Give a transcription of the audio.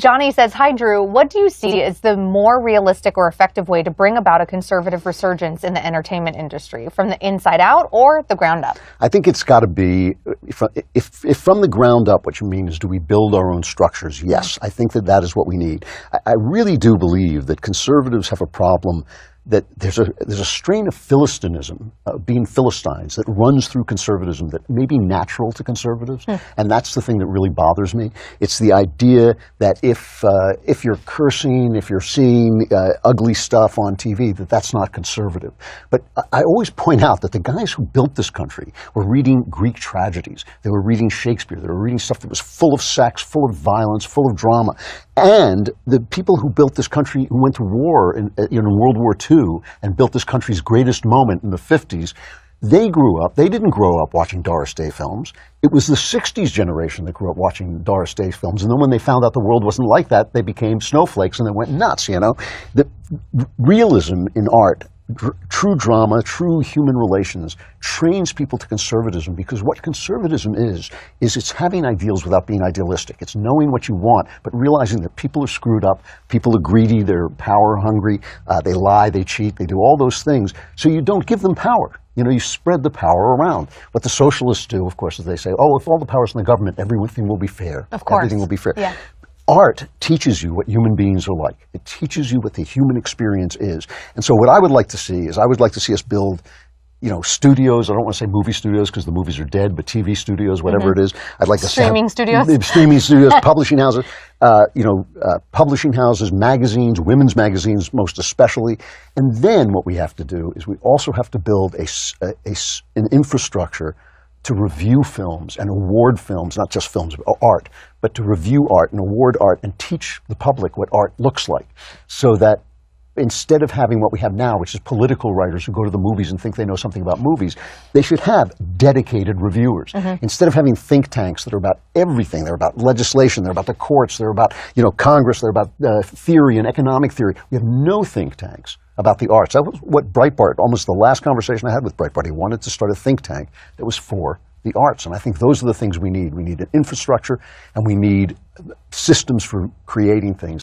Johnny says, hi, Drew. What do you see as the more realistic or effective way to bring about a conservative resurgence in the entertainment industry, from the inside out or the ground up? I think it's got to be, if from the ground up, what you mean is, do we build our own structures? Yes, I think that is what we need. I really do believe that conservatives have a problem, that there's a strain of Philistinism, being Philistines, that runs through conservatism that may be natural to conservatives, and that's the thing that really bothers me. It's the idea that if you're cursing, if you're seeing ugly stuff on TV, that's not conservative. But I always point out that the guys who built this country were reading Greek tragedies, they were reading Shakespeare, they were reading stuff that was full of sex, full of violence, full of drama. And the people who built this country, who went to war in World War II and built this country's greatest moment in the 50s, they didn't grow up watching Doris Day films. It was the 60s generation that grew up watching Doris Day films. And then when they found out the world wasn't like that, they became snowflakes and they went nuts, The realism in art, true drama, true human relations, trains people to conservatism, because what conservatism is it's having ideals without being idealistic. It's knowing what you want, but realizing that people are screwed up, people are greedy, they're power hungry, they lie, they cheat, they do all those things. So you don't give them power. You spread the power around. What the socialists do, of course, is they say, oh, if all the power's in the government, everything will be fair. Of course. Everything will be fair. Yeah. Art teaches you what human beings are like. It teaches you what the human experience is. And so what I would like to see is, I would like to see us build, studios. I don't want to say movie studios because the movies are dead, but TV studios, whatever it is. I'd like to streaming studios, publishing houses, publishing houses, magazines, women's magazines most especially. And then what we have to do is we also have to build an infrastructure to review films and award films, not just films, but art, but to review art and award art and teach the public what art looks like, so that instead of having what we have now, which is political writers who go to the movies and think they know something about movies, they should have dedicated reviewers. Instead of having think tanks that are about everything, they're about legislation, they're about the courts, they're about Congress, they're about theory and economic theory. We have no think tanks about the arts. That was what Breitbart, almost the last conversation I had with Breitbart, he wanted to start a think tank that was for the arts. And I think those are the things we need. We need an infrastructure, and we need systems for creating things.